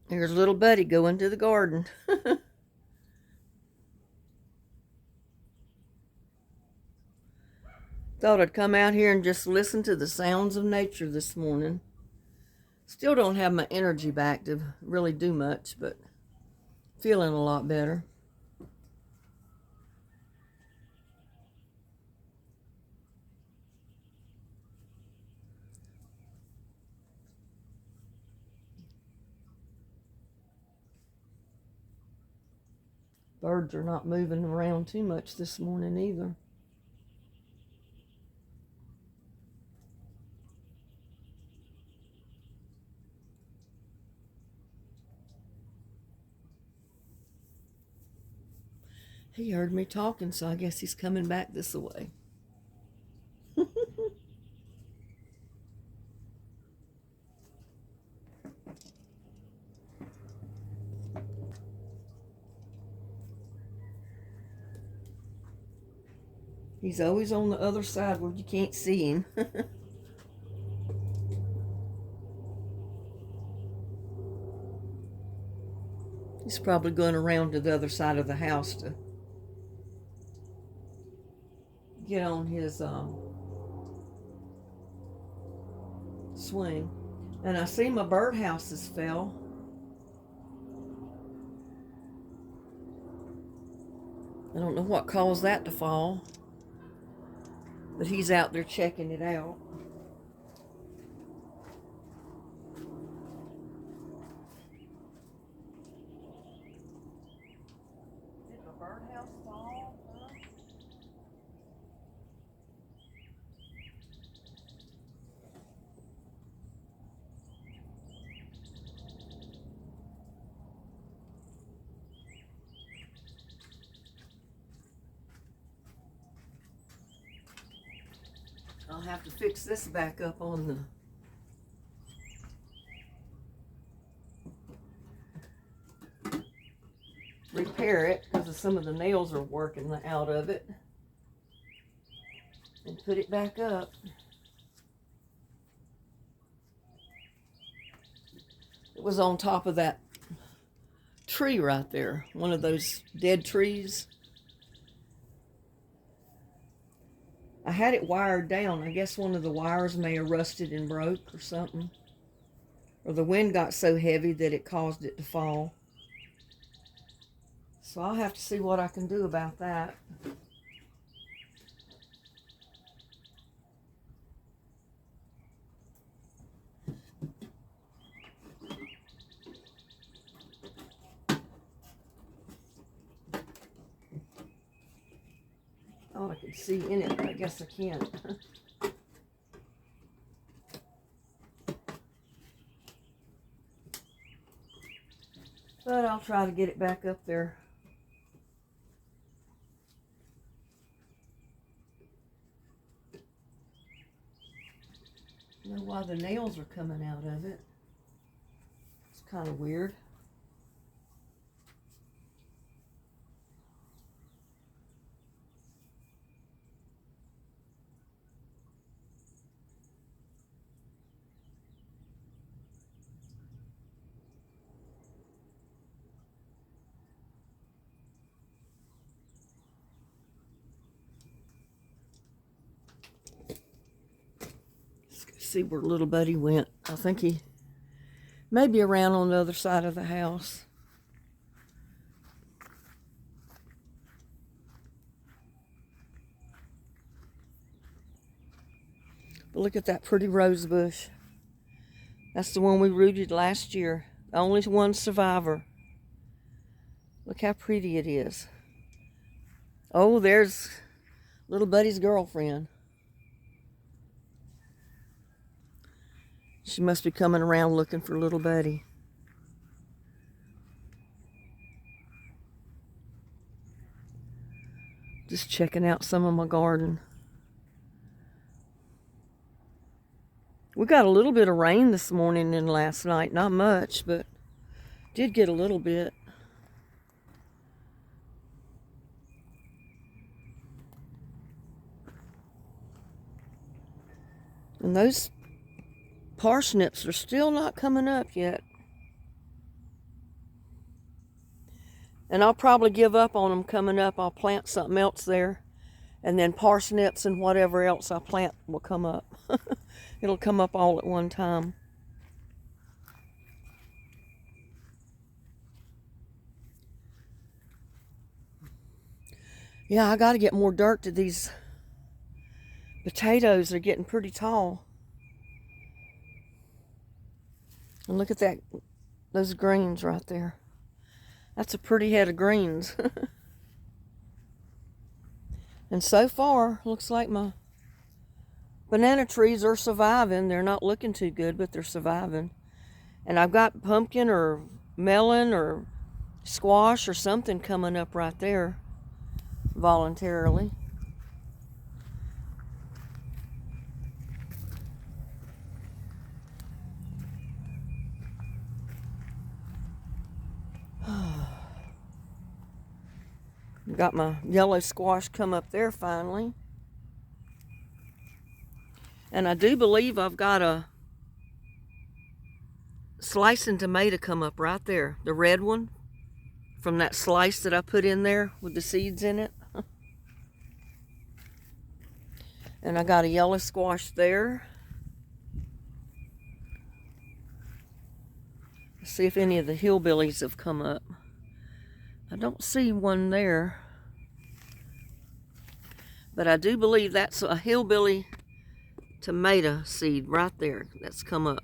Here's little buddy going to the garden. Thought I'd come out here and just listen to the sounds of nature this morning. Still don't have my energy back to really do much, but feeling a lot better. Birds are not moving around too much this morning either. He heard me talking, so I guess he's coming back this way. He's always on the other side where you can't see him. He's probably going around to the other side of the house to get on his swing. And I see my birdhouses fell. I don't know what caused that to fall, but he's out there checking it out. Did my birdhouse fall? I'll have to fix this back up on the repair it because some of the nails are working out of it, and put it back up. It was on top of that tree right there, one of those dead trees. I had it wired down. I guess one of the wires may have rusted and broke or something. Or the wind got so heavy that it caused it to fall. So I'll have to see what I can do about that. Thought I could see in it, but I guess I can't. But I'll try to get it back up there. I don't know why the nails are coming out of it. It's kind of weird. See where little buddy went. I think he may be around on the other side of the house. But look at that pretty rose bush. That's the one we rooted last year. The only one survivor. Look how pretty it is. Oh, there's little buddy's girlfriend. She must be coming around looking for little buddy. Just checking out some of my garden. We got a little bit of rain this morning and last night. Not much, but did get a little bit. And those parsnips are still not coming up yet. And I'll probably give up on them coming up. I'll plant something else there. And then parsnips and whatever else I plant will come up. It'll come up all at one time. Yeah, I got to get more dirt to these potatoes. They're getting pretty tall. And look at that, those greens right there. That's a pretty head of greens. And so far, looks like my banana trees are surviving. They're not looking too good, but they're surviving. And I've got pumpkin or melon or squash or something coming up right there voluntarily. Got my yellow squash come up there finally. And I do believe I've got a slicing tomato come up right there. The red one from that slice that I put in there with the seeds in it. And I got a yellow squash there. Let's see if any of the hillbillies have come up. I don't see one there. But I do believe that's a hillbilly tomato seed right there that's come up.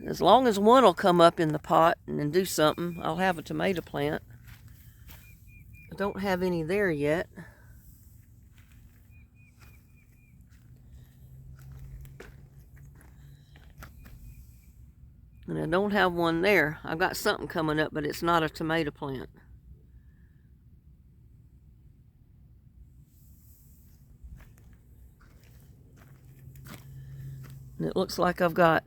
As long as one will come up in the pot and do something, I'll have a tomato plant. I don't have any there yet. And I don't have one there. I've got something coming up, but it's not a tomato plant. And it looks like I've got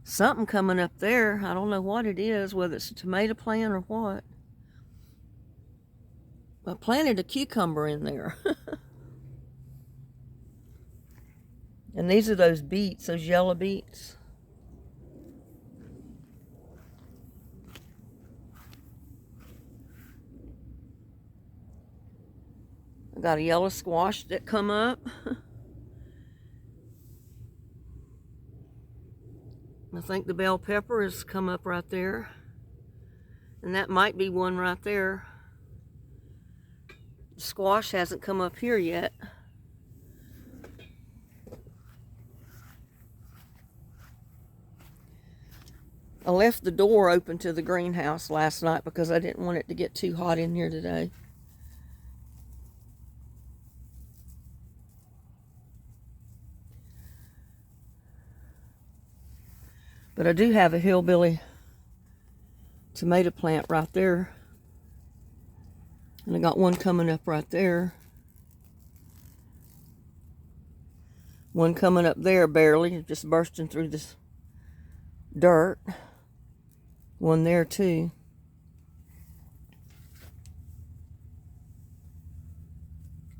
something coming up there. I don't know what it is, whether it's a tomato plant or what. I planted a cucumber in there. And these are those beets, those yellow beets. I got a yellow squash that come up. I think the bell pepper has come up right there. And that might be one right there. The squash hasn't come up here yet. I left the door open to the greenhouse last night because I didn't want it to get too hot in here today. But I do have a hillbilly tomato plant right there. And I got one coming up right there. One coming up there barely, just bursting through this dirt. One there too.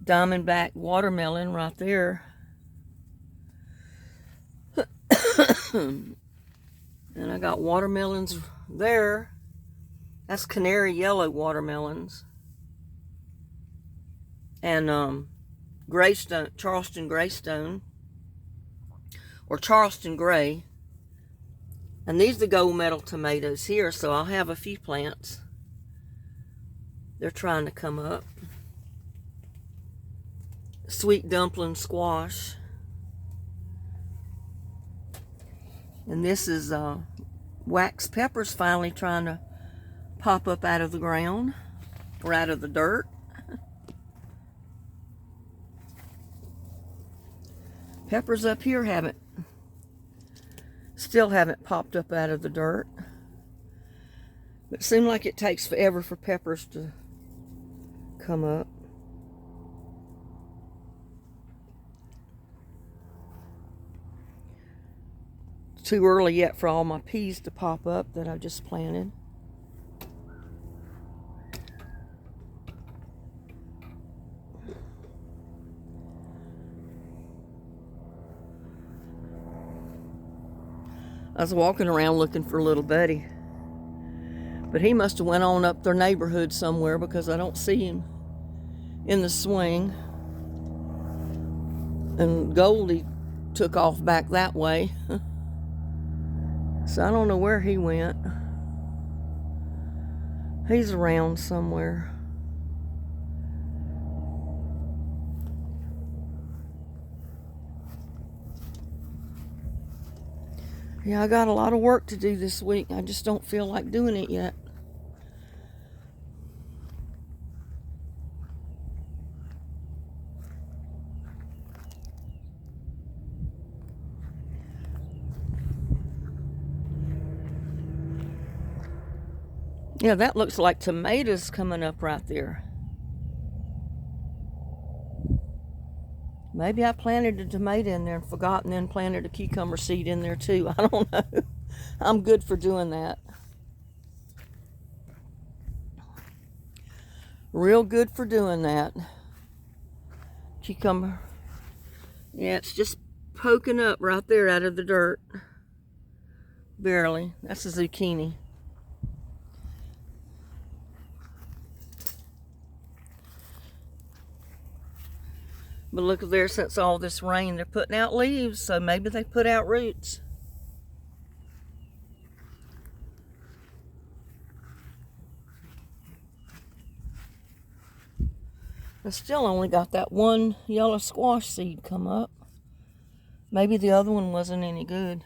Diamondback watermelon right there. And I got watermelons there. That's canary yellow watermelons. And Greystone, Charleston Greystone. Or Charleston Gray. And these are the gold medal tomatoes here, so I'll have a few plants. They're trying to come up. Sweet dumpling squash. And this is wax peppers finally trying to pop up out of the ground or out of the dirt. Peppers up here still haven't popped up out of the dirt. But it seems like it takes forever for peppers to come up. It's too early yet for all my peas to pop up that I just planted. I was walking around looking for little Buddy. But he must have went on up their neighborhood somewhere because I don't see him in the swing. And Goldie took off back that way. So I don't know where he went. He's around somewhere. Yeah, I got a lot of work to do this week. I just don't feel like doing it yet. Yeah, that looks like tomatoes coming up right there. Maybe I planted a tomato in there and forgot, and then planted a cucumber seed in there too. I don't know. I'm good for doing that. Real good for doing that. Cucumber. Yeah, it's just poking up right there out of the dirt. Barely. That's a zucchini. But look there, since all this rain, they're putting out leaves, so maybe they put out roots. I still only got that one yellow squash seed come up. Maybe the other one wasn't any good.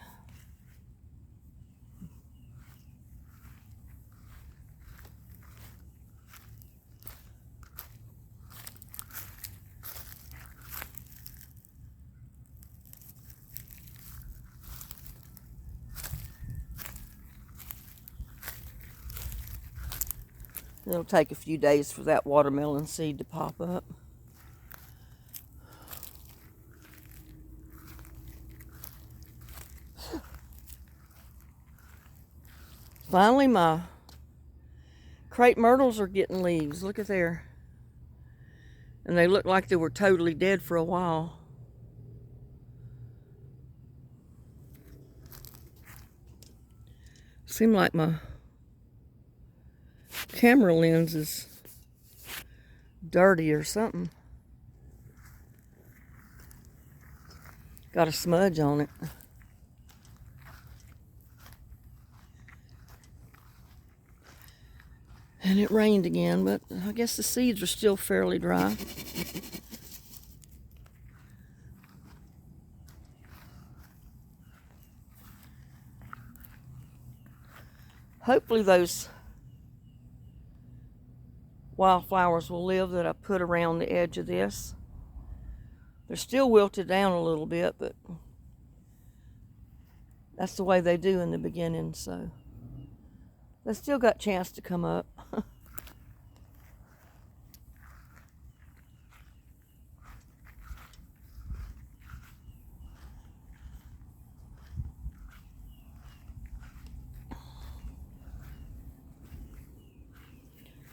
It'll take a few days for that watermelon seed to pop up. Finally, my crepe myrtles are getting leaves. Look at there. And they look like they were totally dead for a while. Seemed like my camera lens is dirty or something. Got a smudge on it. And it rained again, but I guess the seeds are still fairly dry. Hopefully those wildflowers will live that I put around the edge of this. They're still wilted down a little bit, but that's the way they do in the beginning, so they still got a chance to come up.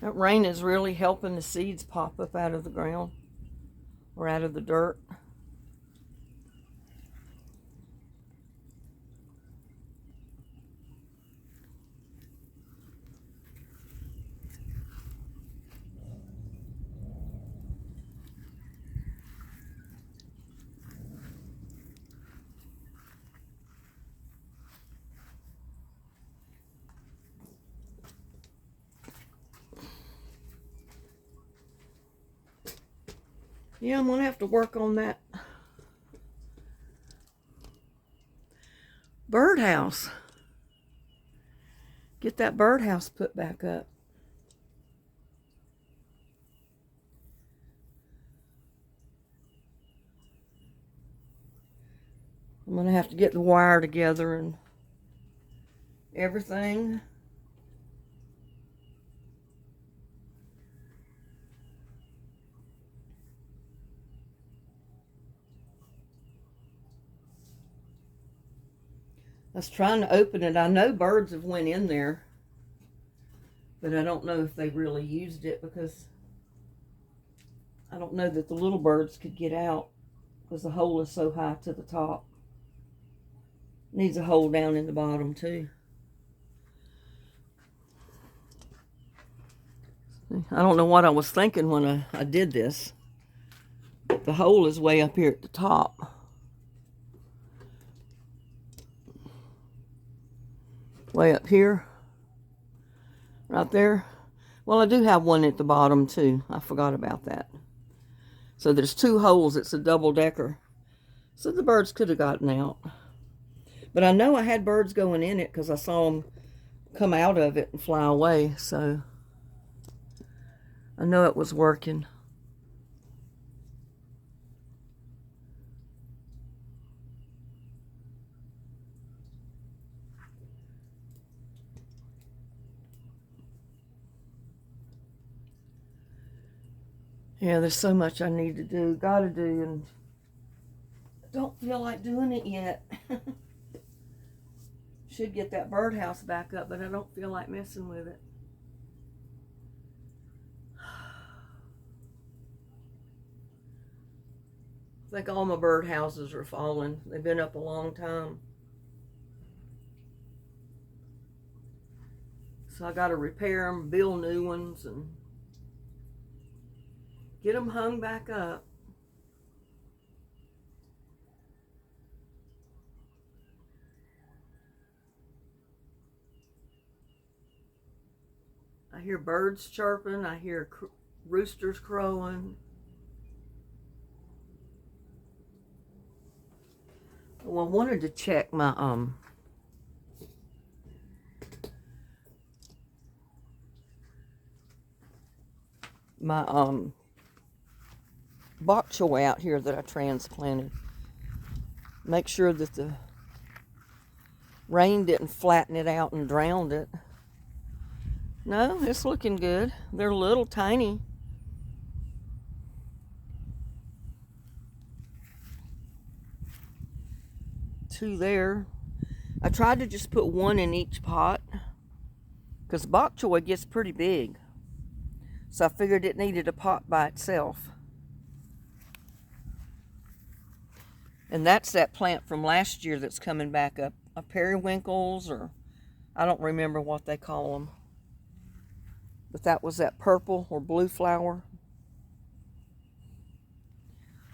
That rain is really helping the seeds pop up out of the ground or out of the dirt. Yeah, I'm gonna have to work on that birdhouse. Get that birdhouse put back up. I'm gonna have to get the wire together and everything. I was trying to open it. I know birds have went in there, but I don't know if they really used it because I don't know that the little birds could get out because the hole is so high to the top. Needs a hole down in the bottom too. I don't know what I was thinking when I did this. The hole is way up here at the top. Way up here. Right there. Well, I do have one at the bottom too. I forgot about that. So there's 2 holes. It's a double-decker. So the birds could have gotten out. But I know I had birds going in it because I saw them come out of it and fly away. So I know it was working. Yeah, there's so much I need to do, gotta do, and I don't feel like doing it yet. Should get that birdhouse back up, but I don't feel like messing with it. I think all my birdhouses are falling. They've been up a long time. So I gotta repair them, build new ones, and get them hung back up. I hear birds chirping. I hear roosters crowing. Well, I wanted to check my bok choy out here that I transplanted. Make sure that the rain didn't flatten it out and drowned it. No, it's looking good. They're little tiny. Two there. I tried to just put one in each pot because bok choy gets pretty big. So I figured it needed a pot by itself. And that's that plant from last year that's coming back up. A periwinkles, or I don't remember what they call them. But that was that purple or blue flower.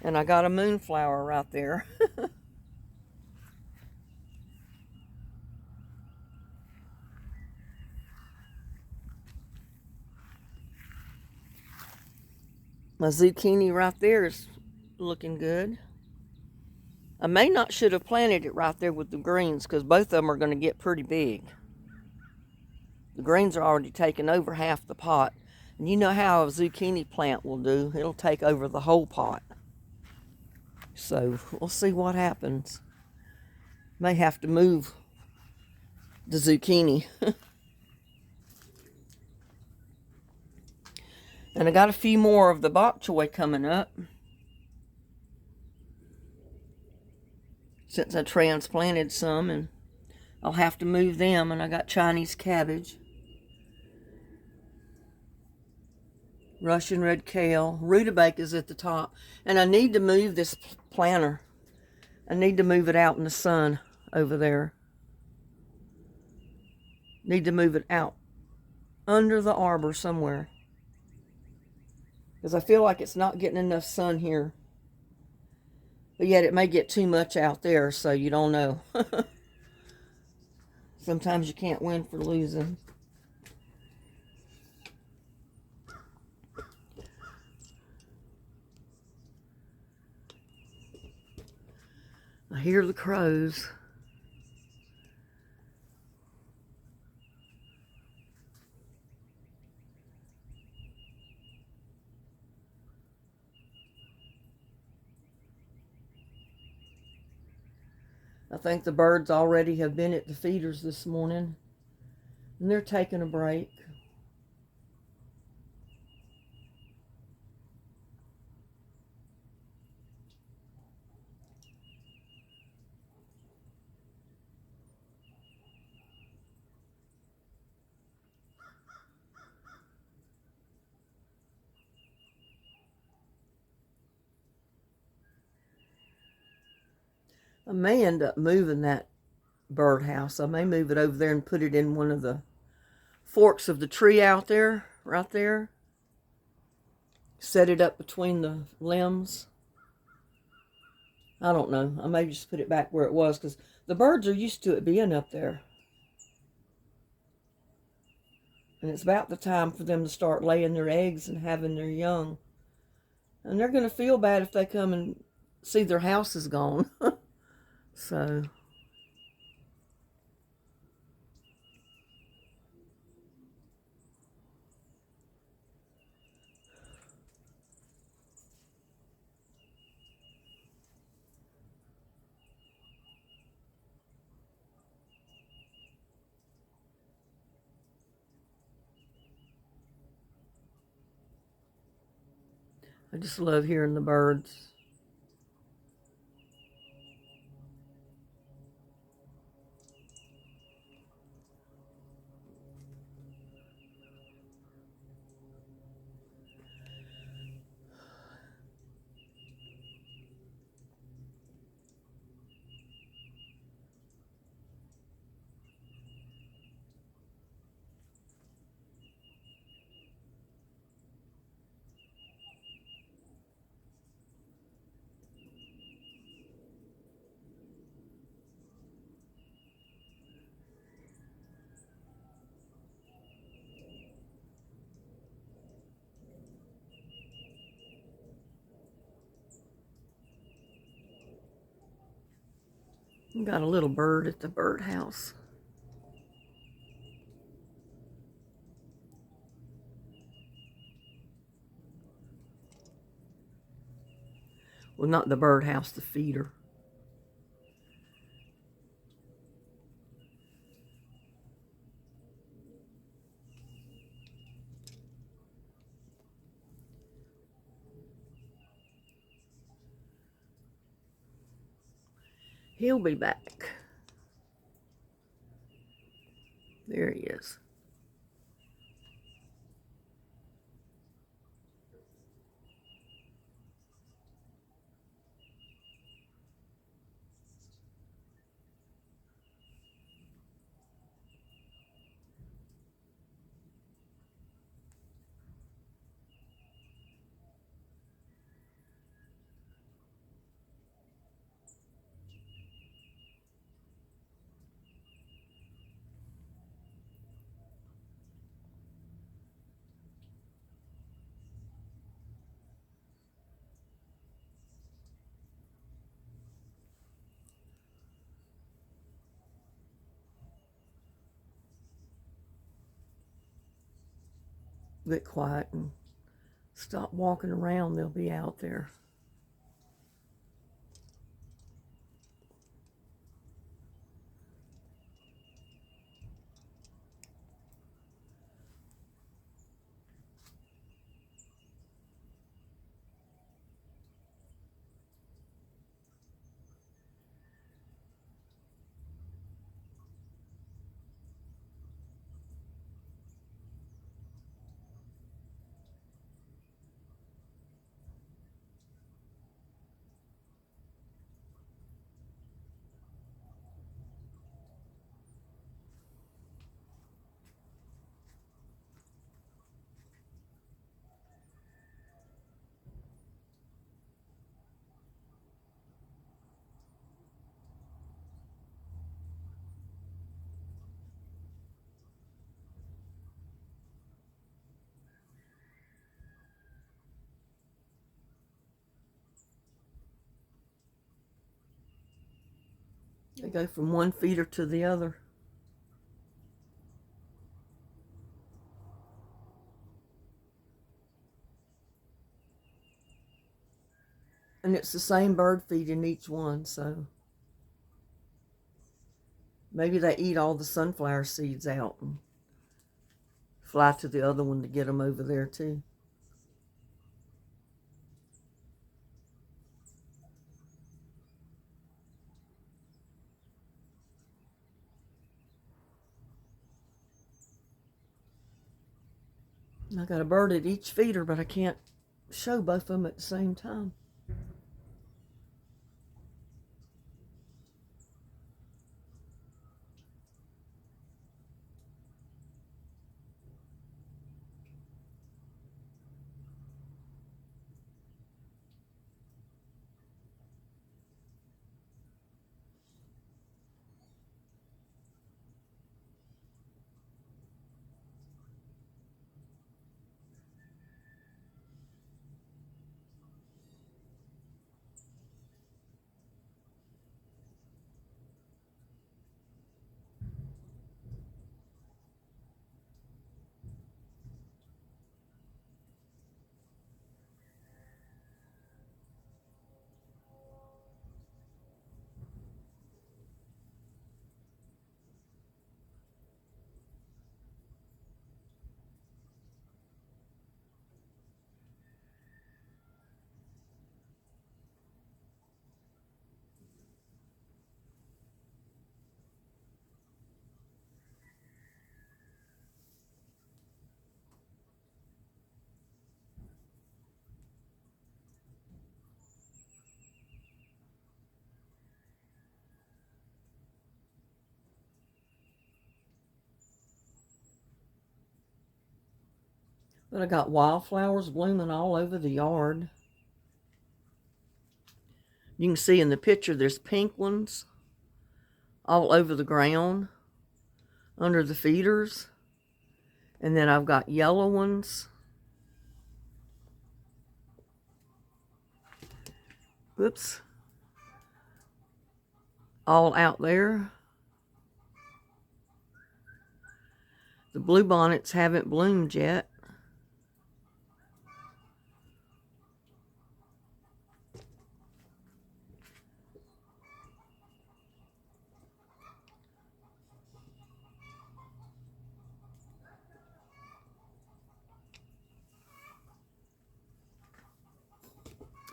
And I got a moonflower right there. My zucchini right there is looking good. I may not should have planted it right there with the greens because both of them are going to get pretty big. The greens are already taking over half the pot. And you know how a zucchini plant will do. It'll take over the whole pot. So we'll see what happens. May have to move the zucchini. And I got a few more of the bok choy coming up. Since I transplanted some, and I'll have to move them. And I got Chinese cabbage, Russian red kale, rutabaga at the top. And I need to move this planter. I need to move it out in the sun over there. Need to move it out under the arbor somewhere. Because I feel like it's not getting enough sun here. But yet it may get too much out there, so you don't know. Sometimes you can't win for losing. I hear the crows. I think the birds already have been at the feeders this morning, and they're taking a break. I may end up moving that birdhouse. I may move it over there and put it in one of the forks of the tree out there, right there. set it up between the limbs. I don't know. I may just put it back where it was because the birds are used to it being up there. And it's about the time for them to start laying their eggs and having their young. And they're going to feel bad if they come and see their house is gone. So, I just love hearing the birds. Got a little bird at the birdhouse. Well, not the birdhouse, the feeder. He'll be back. There he is. Get quiet and stop walking around. They'll be out there. They go from one feeder to the other. And it's the same bird feeding each one, so maybe they eat all the sunflower seeds out and fly to the other one to get them over there too. I got a bird at each feeder, but I can't show both of them at the same time. But I got wildflowers blooming all over the yard. You can see in the picture there's pink ones all over the ground under the feeders. And then I've got yellow ones. Whoops. All out there. The bluebonnets haven't bloomed yet.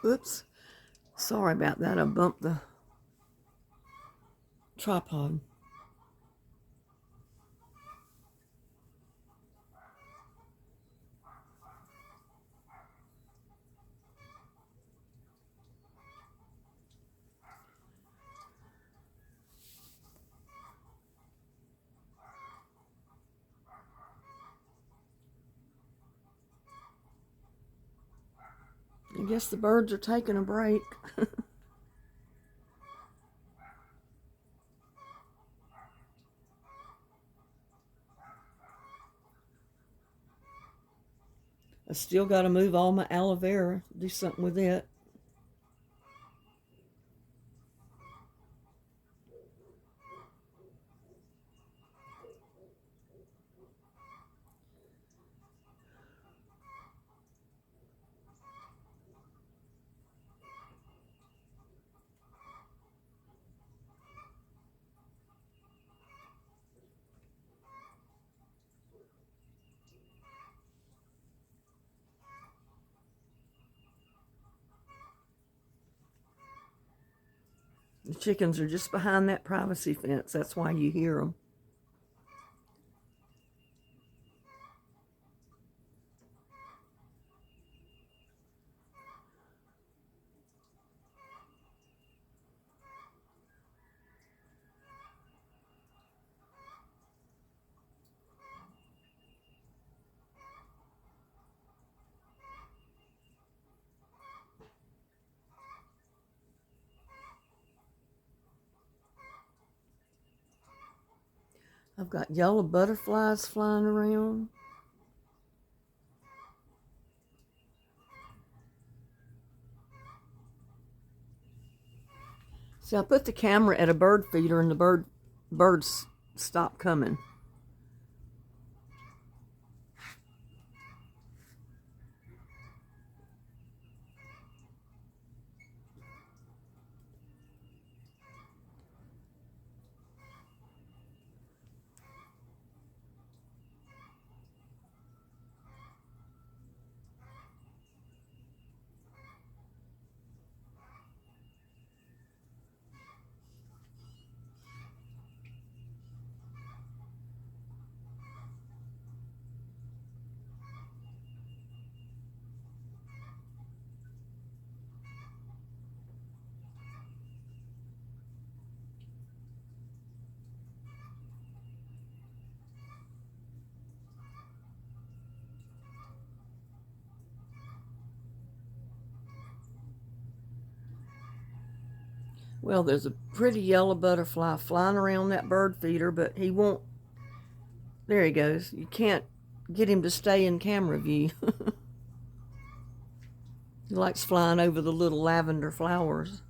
Oops. Sorry about that. I bumped the tripod. I guess the birds are taking a break. I still got to move all my aloe vera, do something with it. The chickens are just behind that privacy fence. That's why you hear them. I've got yellow butterflies flying around. See, I put the camera at a bird feeder and the birds stopped coming. Well, there's a pretty yellow butterfly flying around that bird feeder, but he won't. There he goes. You can't get him to stay in camera view. He likes flying over the little lavender flowers.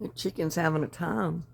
The chicken's having a time.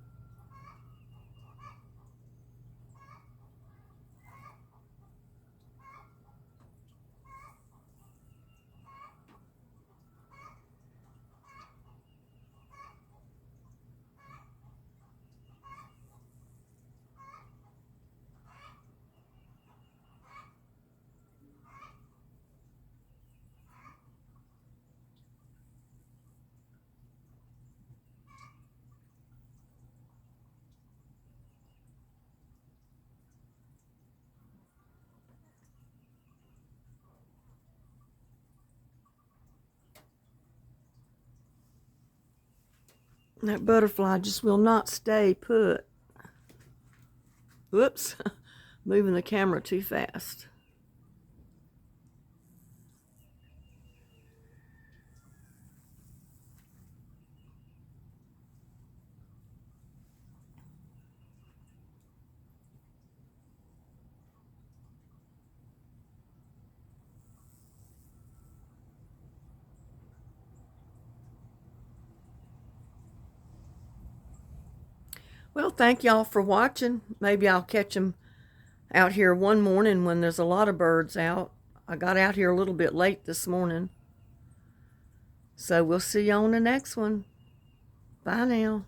That butterfly just will not stay put. Whoops, moving the camera too fast. Well, thank y'all for watching. Maybe I'll catch them out here one morning when there's a lot of birds out. I got out here a little bit late this morning. So we'll see you on the next one. Bye now.